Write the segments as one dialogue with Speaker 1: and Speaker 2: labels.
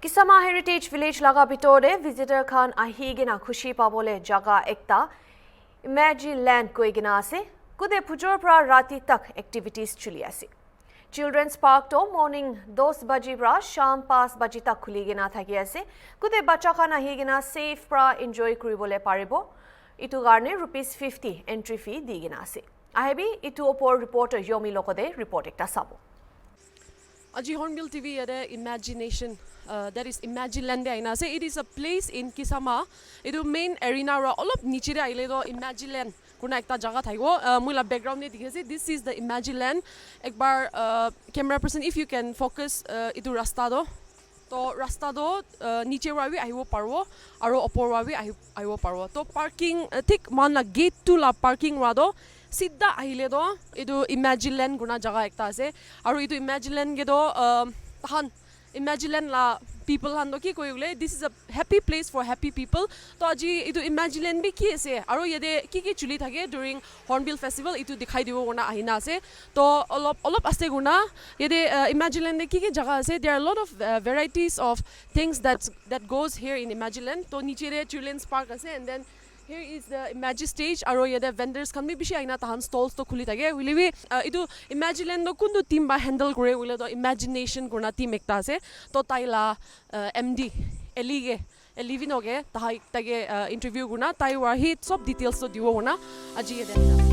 Speaker 1: Kisama Heritage Village laga bitore visitor khan ahigena khushi pabole jaga ekta Imagiland koigena ase kude phujor pra rati tak activities chuli ase. Children's Park to morning 10 baji pra sham 5 baji tak khuli gena thaki ase kude bacha khan ahigena safe pra enjoy kuribole paribo itu garne ₹50 entry fee digena ase. Ahebi itu opor reporter Yomi Lokode report ekta sabo.
Speaker 2: Aji Hornbill TV at Imagination, that is Imagiland. It is a place in Kisama. It is main arena. All of niche island Imagiland. Kuna ekta jaga thaigo. Mula background ne dikhe. This is the Imagiland. Ekbar camera person, if you can focus, itu rasta do. To rasta do niche wabi ahibo parwo. Aro opor wabi ahibo parwo. To parking thik manla gate to la parking rado. Sidda ahile do idu Imagiland guna jaga ekta ase aru idu Imagiland ge do tahan Imagiland la people han do ki koyule this is a happy place for happy people to aji idu Imagiland bi ki ase aru yede ki chuli thake during Hornbill festival itu dikhai dibo guna ahina ase to olop ase guna yede Imagiland de ki jaga ase there are a lot of varieties of things that goes here in Imagiland to niche re children's park ase and then here is the imag stage aro yede vendors khan bi bishi aina tahan stalls to khuli thake wilibi idu Imagiland do kundu team ba handle kore wile do imagination guna team ekta ase to taila MD elivinoge tahai tage interview guna tai war hit sob details to diwo guna aji yede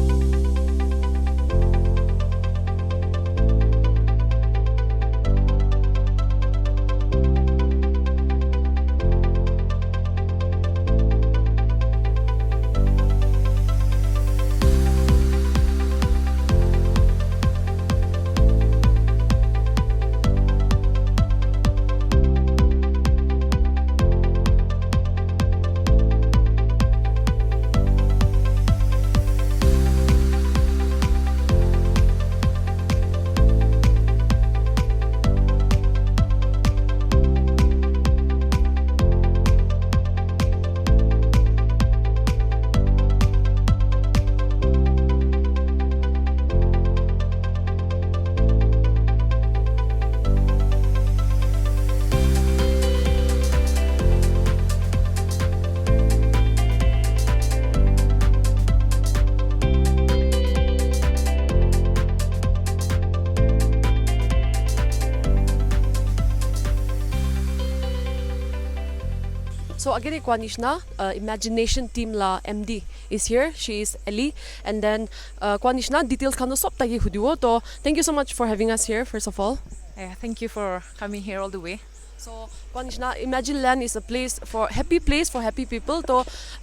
Speaker 2: So again, Kwanishna, Imagination team la MD is here. She is Ellie, and then Kwanishna details kano sop tagi hudiwo. To thank you so much for having us here. First of all,
Speaker 3: yeah, thank you for coming here all the way.
Speaker 2: So Kwanishna, Imagiland is a place for happy people.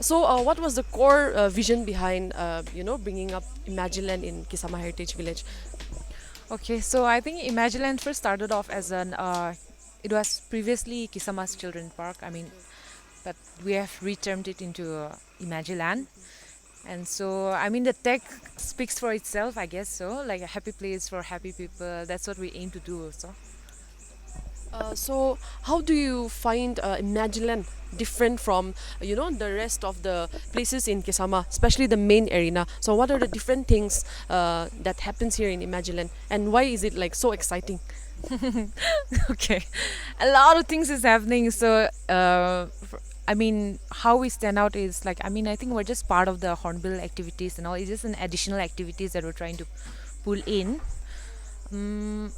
Speaker 2: So what was the core vision behind bringing up Imagiland in Kisama Heritage Village?
Speaker 3: Okay, so I think Imagiland first started off as it was previously Kisama's Children's Park. But we have retermed it into Imagiland. And so, the tech speaks for itself, I guess so. Like a happy place for happy people. That's what we aim to do also.
Speaker 2: So how do you find Imagiland different from the rest of the places in Kisama, especially the main arena? So what are the different things that happens here in Imagiland, and why is it like so exciting?
Speaker 3: Okay, a lot of things is happening. So how we stand out is like, I think we're just part of the Hornbill activities and all. It's just an additional activities that we're trying to pull in.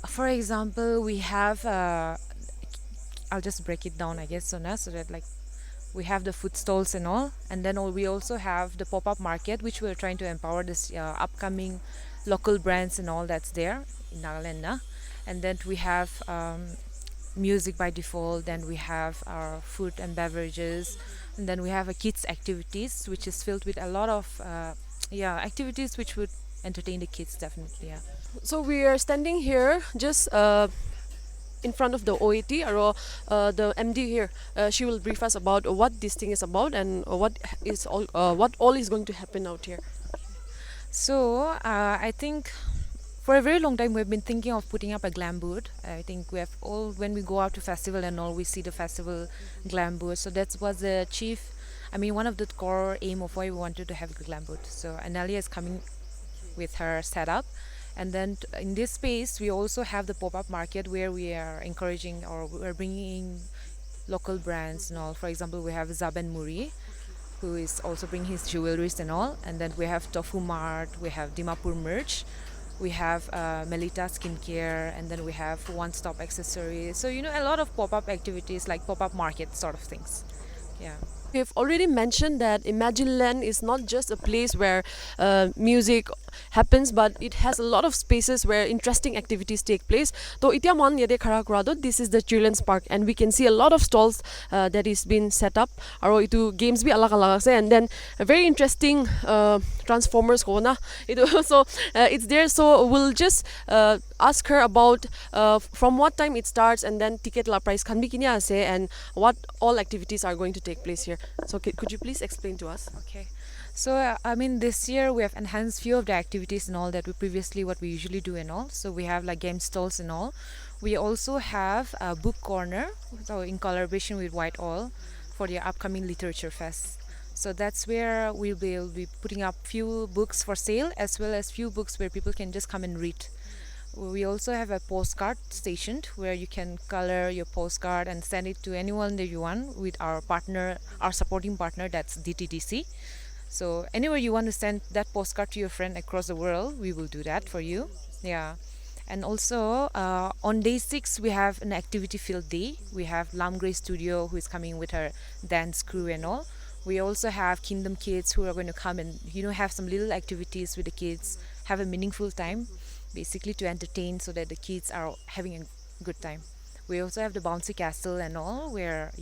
Speaker 3: For example, we have, I'll just break it down, I guess, so that like we have the food stalls and all. And then we also have the pop-up market, which we're trying to empower this upcoming local brands and all that's there in Nagaland. And then we have music by default, then we have our food and beverages, and then we have a kids activities which is filled with a lot of activities which would entertain the kids definitely.
Speaker 2: So we are standing here just in front of the OAT or the MD here. She will brief us about what this thing is about and what all is going to happen out here.
Speaker 3: So I think for a very long time we've been thinking of putting up a glam booth. I think we have when we go out to festival and all, we see the festival glam booth. So that was the one of the core aim of why we wanted to have a glam booth. So Analia is coming with her setup, And then in this space, we also have the pop-up market where we are encouraging or we're bringing local brands and all. For example, we have Zaben Muri, who is also bringing his jewelries and all. And then we have Tofu Mart, we have Dimapur Merch, we have Melita Skincare, and then we have One Stop Accessories. So, a lot of pop up activities like pop up market sort of things. Yeah.
Speaker 2: We've already mentioned that Imagiland is not just a place where music happens, but it has a lot of spaces where interesting activities take place. So, itia man yade khara kura this is the Children's Park, and we can see a lot of stalls that is been set up. Aro itu games bhi alag alag ase, and then a very interesting Transformers ko na. So it's there. So we'll just ask her about from what time it starts, and then ticket la price khan bhi kinya ase, and what all activities are going to take place here. So could you please explain to us?
Speaker 3: Okay. So, this year we have enhanced few of the activities and all that we previously what we usually do and all. So we have like game stalls and all. We also have a book corner, so in collaboration with Whitehall for the upcoming literature fest. So that's where we'll be putting up few books for sale, as well as few books where people can just come and read. We also have a postcard stationed where you can color your postcard and send it to anyone that you want with our partner, our supporting partner, that's DTDC. So anywhere you want to send that postcard to your friend across the world, we will do that for you. Yeah. And also on day 6 we have an activity field day. We have Lam Grey Studio who is coming with her dance crew and all. We also have Kingdom Kids who are going to come and have some little activities with the kids, have a meaningful time, basically to entertain so that the kids are having a good time. We also have the bouncy castle and all, where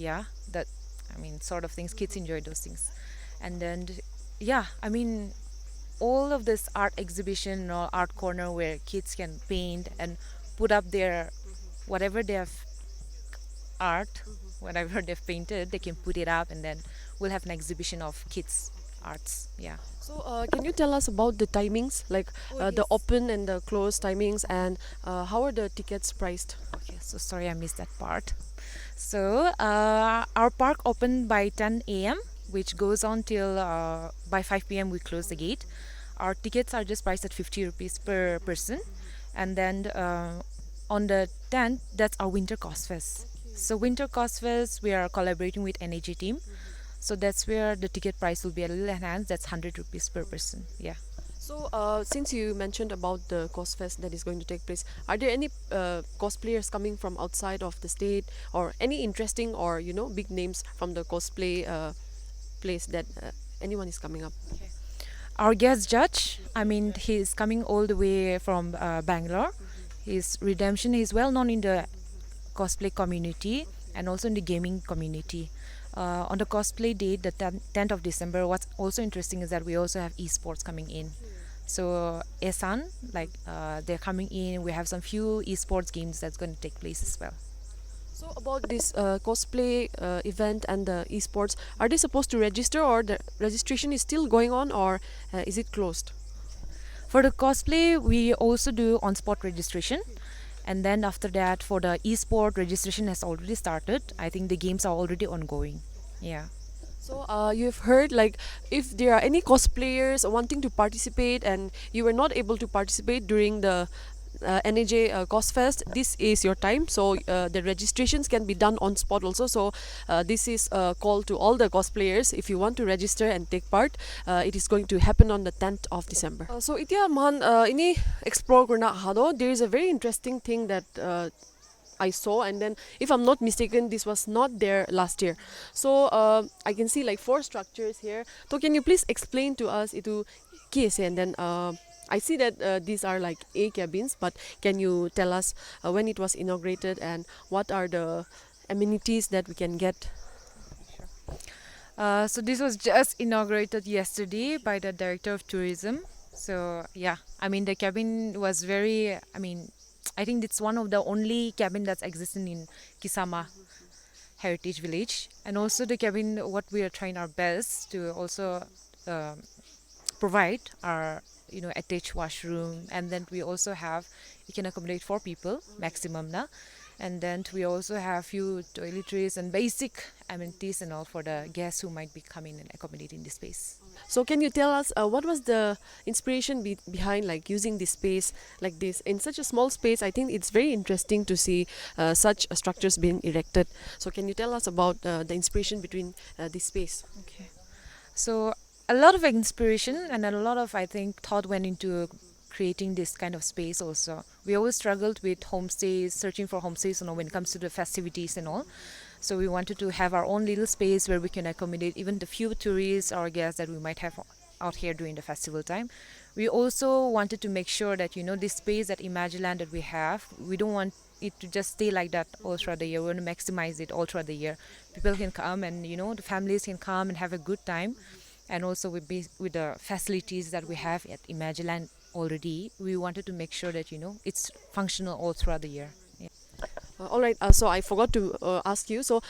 Speaker 3: sort of things, kids enjoy those things. And then all of this art exhibition or art corner where kids can paint and put up their whatever they have art, whatever they've painted, they can put it up, and then we'll have an exhibition of kids arts. Yeah.
Speaker 2: So can you tell us about the timings, like the open and the close timings, and how are the tickets priced?
Speaker 3: Okay, so sorry I missed that part. So our park opened by 10 a.m., which goes on till by 5 p.m. we close the gate. Our tickets are just priced at 50 rupees per person. And then on the 10th, that's our Winter Cost Fest. So Winter Cost Fest, we are collaborating with NAJ team. So that's where the ticket price will be a little enhanced. That's 100 rupees per person. Yeah.
Speaker 2: So since you mentioned about the Cosfest that is going to take place, are there any cosplayers coming from outside of the state, or any interesting or big names from the cosplay place that anyone is coming up?
Speaker 3: Okay. Our guest judge, he is coming all the way from Bangalore. His Redemption, he's well known in the cosplay community and also in the gaming community. On the cosplay date, the 10th of December, what's also interesting is that we also have esports coming in. So Esan, they're coming in. We have some few esports games that's going to take place as well.
Speaker 2: So about this cosplay event and the esports, are they supposed to register, or the registration is still going on, or is it closed?
Speaker 3: For the cosplay, we also do on-spot registration. And then after that, for the esport, registration has already started. I think the games are already ongoing. Yeah.
Speaker 2: So you've heard, if there are any cosplayers wanting to participate and you were not able to participate during the NAJ Cosfest, this is your time. So the registrations can be done on spot also. So this is a call to all the cosplayers. If you want to register and take part, it is going to happen on the 10th of December. So itia man ini explore kurna hado, there is a very interesting thing that I saw, and then if I'm not mistaken, this was not there last year. So I can see 4 structures here. So can you please explain to us itu ki ase, and then I see that these are A cabins, but can you tell us when it was inaugurated and what are the amenities that we can get?
Speaker 3: So this was just inaugurated yesterday by the Director of Tourism. So yeah, the cabin was very, I think it's one of the only cabin that's existing in Kisama Heritage Village. And also the cabin, what we are trying our best to also provide our attached washroom, and then we also have, you can accommodate 4 people maximum na. And then we also have few toiletries and basic amenities and all for the guests who might be coming and accommodating the space.
Speaker 2: So can you tell us what was the inspiration behind like using this space like this in such a small space? I think it's very interesting to see such structures being erected. So can you tell us about the inspiration between this space?
Speaker 3: Okay. So a lot of inspiration and a lot of, I think, thought went into creating this kind of space also. We always struggled with homestays, searching for homestays, when it comes to the festivities and all. So we wanted to have our own little space where we can accommodate even the few tourists or guests that we might have out here during the festival time. We also wanted to make sure that, this space at Imagiland that we have, we don't want it to just stay like that all throughout the year. We want to maximize it all throughout the year. People can come and, the families can come and have a good time. And also with the facilities that we have at Imagiland already, we wanted to make sure that, it's functional all throughout the year. Yeah.
Speaker 2: All right. So I forgot to ask you. So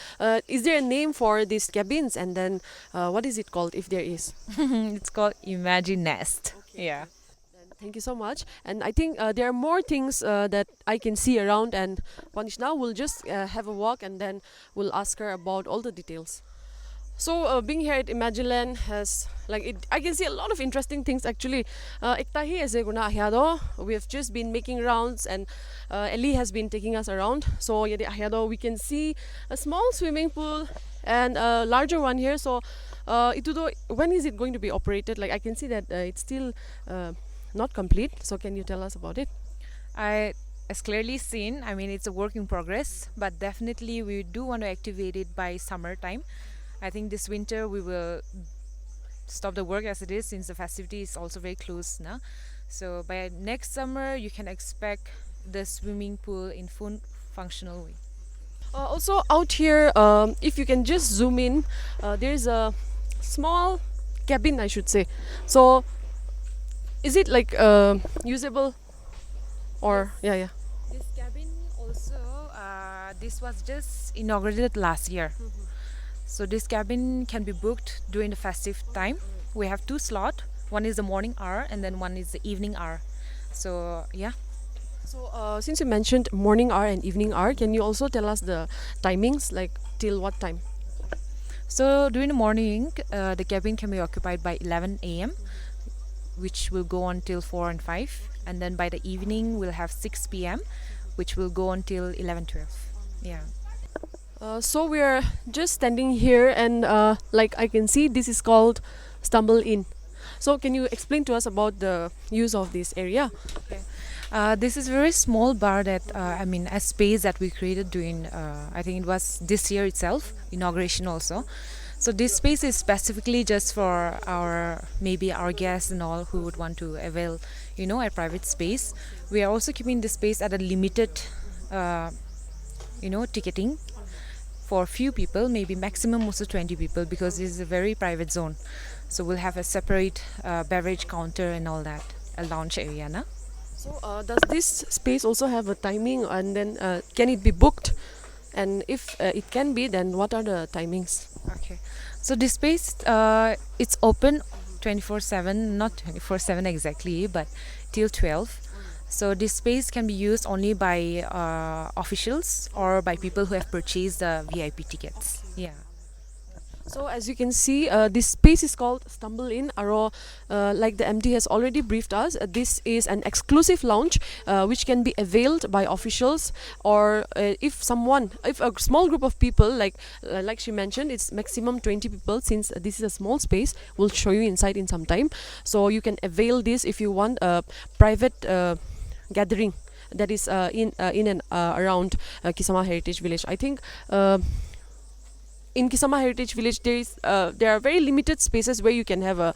Speaker 2: is there a name for these cabins? And then what is it called if there is?
Speaker 3: It's called Imagine Nest. Yeah.
Speaker 2: Thank you so much. And I think there are more things that I can see around. And Panishna will just have a walk and then we'll ask her about all the details. So being here at Imagiland has I can see a lot of interesting things actually. We have just been making rounds and Ellie has been taking us around. So we can see a small swimming pool and a larger one here. So when is it going to be operated? Like I can see that it's still not complete. So can you tell us about it?
Speaker 3: As clearly seen, it's a work in progress, but definitely we do want to activate it by summertime. I think this winter we will stop the work as it is since the festivity is also very close now. So by next summer you can expect the swimming pool in full functional way.
Speaker 2: Also out here, if you can just zoom in, there's a small cabin I should say. So is it like usable or yeah.
Speaker 3: This cabin also, this was just inaugurated last year. So this cabin can be booked during the festive time. We have 2 slots. One is the morning hour and then one is the evening hour. So yeah.
Speaker 2: So since you mentioned morning hour and evening hour, can you also tell us the timings, like till what time?
Speaker 3: So during the morning, the cabin can be occupied by 11 a.m., which will go on till 4 and 5. And then by the evening, we'll have 6 p.m., which will go on till 11-12. Yeah.
Speaker 2: So we're just standing here and like I can see this is called Stumble Inn. So can you explain to us about the use of this area?
Speaker 3: Okay. This is a very small bar that, a space that we created during, I think it was this year itself, inauguration also. So this space is specifically just for our guests and all who would want to avail, a private space. We are also keeping this space at a limited, ticketing for few people, maybe maximum also 20 people, because this is a very private zone. So we'll have a separate beverage counter and all that, a lounge area. Na?
Speaker 2: So does this space also have a timing, and then can it be booked? And if it can be, then what are the timings?
Speaker 3: Okay. So this space, it's open 24/7, not 24/7 exactly, but till 12. So this space can be used only by officials or by people who have purchased the VIP tickets. Yeah.
Speaker 2: So as you can see, this space is called Stumble Inn. Like the MD has already briefed us, this is an exclusive lounge which can be availed by officials, or if a small group of people, like she mentioned, it's maximum 20 people. Since this is a small space, we'll show you inside in some time. So you can avail this if you want a private gathering that is in and around Kisama Heritage Village. I think. In Kisama Heritage Village, there are very limited spaces where you can have a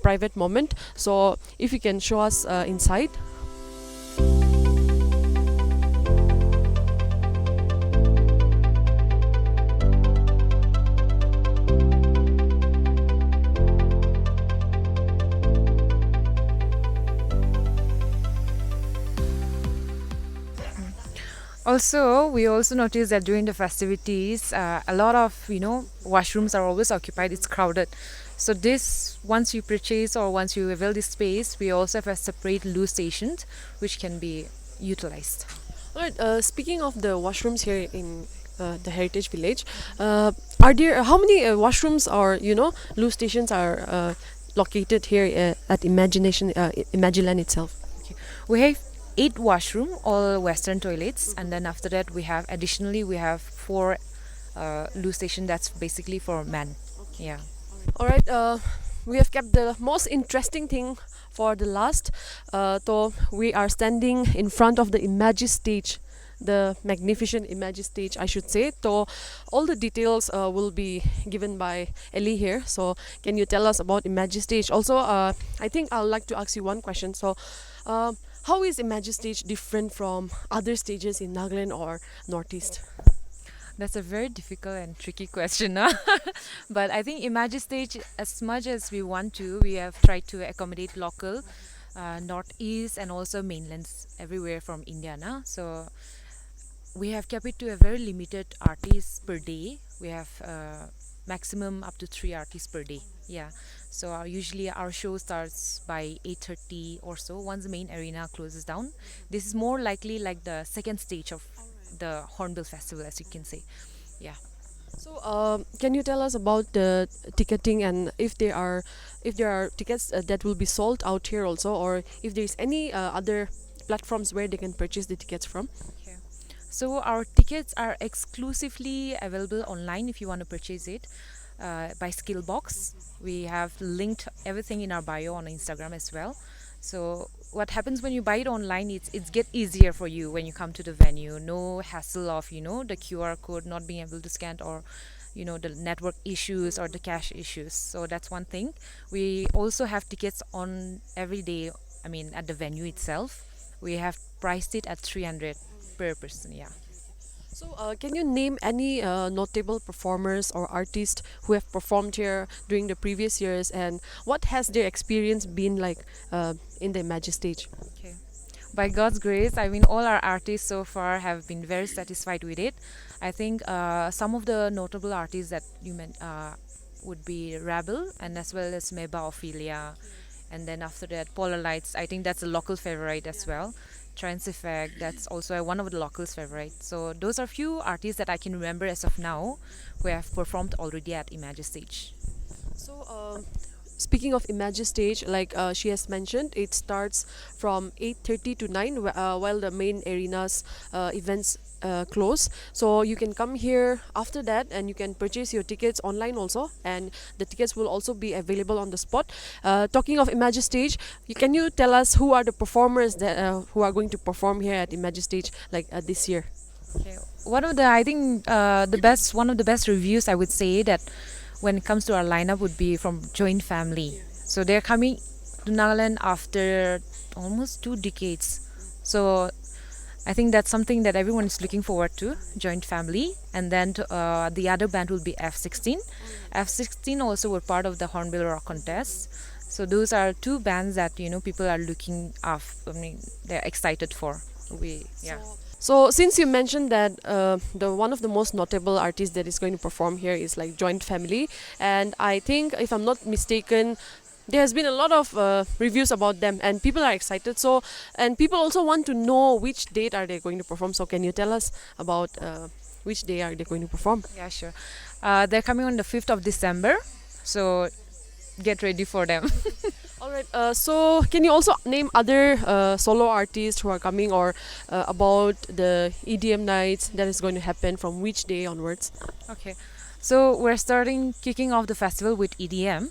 Speaker 2: private moment. So if you can show us inside.
Speaker 3: Also, we also noticed that during the festivities, a lot of washrooms are always occupied. It's crowded. So this, once you purchase or once you avail this space, we also have a separate loo stations which can be utilized.
Speaker 2: Alright, speaking of the washrooms here in the Heritage Village, are there how many washrooms or loo stations are located here at Imagiland itself?
Speaker 3: Okay. We have 8 washroom, all Western toilets, and then after that we have 4 loo station that's basically for men. Yeah.
Speaker 2: Alright, we have kept the most interesting thing for the last. So we are standing in front of the Imagi stage, the magnificent Imagi stage, I should say. So all the details will be given by Ellie here. So can you tell us about Imagi stage? Also, I think I'd like to ask you one question. So, how is Imagi stage different from other stages in Nagaland or Northeast?
Speaker 3: That's a very difficult and tricky question, huh? But I think Imagine Stage, as much as we want to, we have tried to accommodate local, northeast, and also mainlands everywhere from India, na? So we have kept it to a very limited artists per day. We have maximum up to 3 artists per day. Yeah. So usually our show starts by 8:30 or so. Once the main arena closes down, this is more likely like the second stage of the Hornbill Festival, as you can say. Yeah.
Speaker 2: So, can you tell us about the ticketing and if there are tickets that will be sold out here also, or if there is any other platforms where they can purchase the tickets from?
Speaker 3: Okay. So our tickets are exclusively available online if you want to purchase it by Skillbox. We have linked everything in our bio on Instagram as well. So what happens when you buy it online, it's get easier for you when you come to the venue. No hassle of the QR code not being able to scan, or the network issues or the cash issues. So that's one thing. We also have tickets on every day. I mean, at the venue itself, we have priced it at 300 per person. Yeah.
Speaker 2: So, can you name any notable performers or artists who have performed here during the previous years, and what has their experience been like in the Imagi stage?
Speaker 3: Okay. By God's grace, I mean, all our artists so far have been very satisfied with it. I think some of the notable artists that you meant would be Rabel, and as well as Meba Ophelia. And then after that, Polar Lights. I think that's a local favorite as well. Trans Effect, that's also one of the locals' favorite. So those are few artists that I can remember as of now who have performed already at Imagine Stage.
Speaker 2: So, speaking of Imagi stage, like she has mentioned, it starts from 8:30 to 9 while the main arenas events close. So you can come here after that, and you can purchase your tickets online also, and the tickets will also be available on the spot. Talking of Imagi stage, can you tell us who are the performers that who are going to perform here at Imagi stage like this year?
Speaker 3: Okay. I think one of the best reviews I would say that when it comes to our lineup would be from Joint Family. So they're coming to Nagaland after almost 2 decades. So I think that's something that everyone is looking forward to, Joint Family. And then the other band will be F16. F16 also were part of the Hornbill Rock Contest. So those are 2 bands that people are looking after. I mean, they're excited for. Yeah.
Speaker 2: So, since you mentioned that the one of the most notable artists that is going to perform here is like Joint Family, and I think if I'm not mistaken, there has been a lot of reviews about them, and people are excited. So, and people also want to know which date are they going to perform. So, can you tell us about which day are they going to perform?
Speaker 3: Yeah, sure. They're coming on the 5th of December. So get ready for them.
Speaker 2: All right. So, can you also name other solo artists who are coming, or about the EDM nights that is going to happen from which day onwards?
Speaker 3: Okay. So we're kicking off the festival with EDM,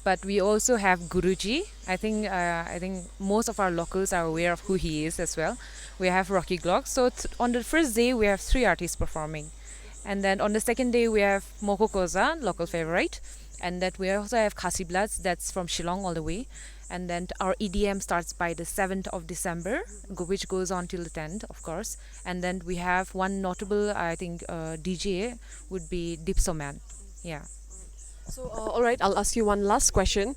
Speaker 3: but we also have Guruji. I think most of our locals are aware of who he is as well. We have Rocky Glock. So on the first day we have 3 artists performing, and then on the second day we have Moko Koza, local favorite, and that we also have Khasi Bloods, that's from Shillong all the way. And then our EDM starts by the 7th of December, which goes on till the 10th, of course. And then we have one notable, I think, DJ would be Dipso Man. Yeah.
Speaker 2: So, all right, I'll ask you one last question.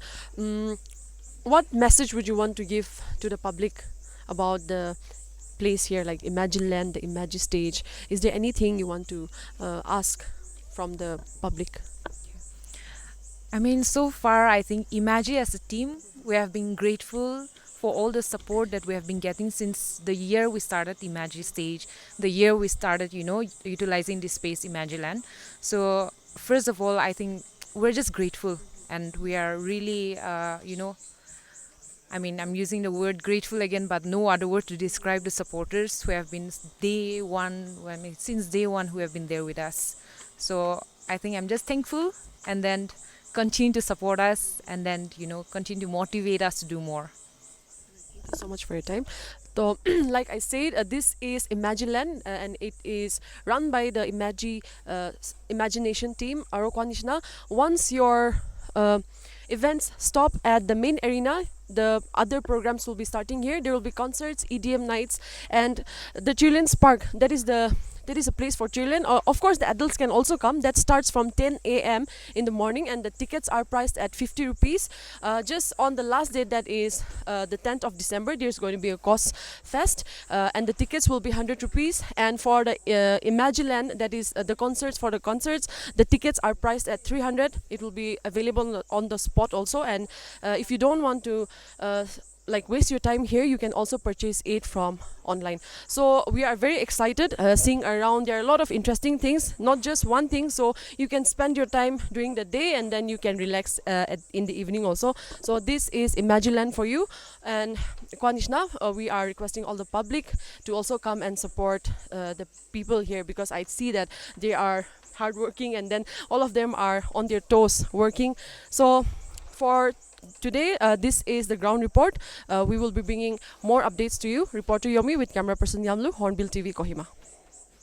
Speaker 2: What message would you want to give to the public about the place here, like Imagiland, the Imagi stage? Is there anything you want to ask from the public?
Speaker 3: I mean, so far, I think Imagi as a team, we have been grateful for all the support that we have been getting since the year we started Imagi stage, the year we started, utilizing this space, Imagiland. So first of all, I think we're just grateful, and we are really, I'm using the word grateful again, but no other word to describe the supporters who have been since day one, who have been there with us. So I think I'm just thankful, and then continue to support us, and then, continue to motivate us to do more.
Speaker 2: Thank you so much for your time. So, like I said, this is Imagiland, and it is run by the Imagination team. Arokwanishna. Once your events stop at the main arena, the other programs will be starting here. There will be concerts, EDM nights, and the Children's Park. That is a place for children. Of course, the adults can also come. That starts from 10 a.m. in the morning, and the tickets are priced at 50 rupees. Just on the last day, that is the 10th of December, there's going to be a Cos Fest, and the tickets will be 100 rupees. And for the Imagiland, that is the concerts, the tickets are priced at 300. It will be available on the spot also. And if you don't want to waste your time here, you can also purchase it from online. So we are very excited seeing around. There are a lot of interesting things, not just one thing, so you can spend your time during the day, and then you can relax in the evening also. So this is Imagiland for you. And Kwanishna, we are requesting all the public to also come and support the people here, because I see that they are hardworking, and then all of them are on their toes working. So for today, this is the ground report. We will be bringing more updates to you. Reporter Yomi with camera person Yamlu, Hornbill TV, Kohima.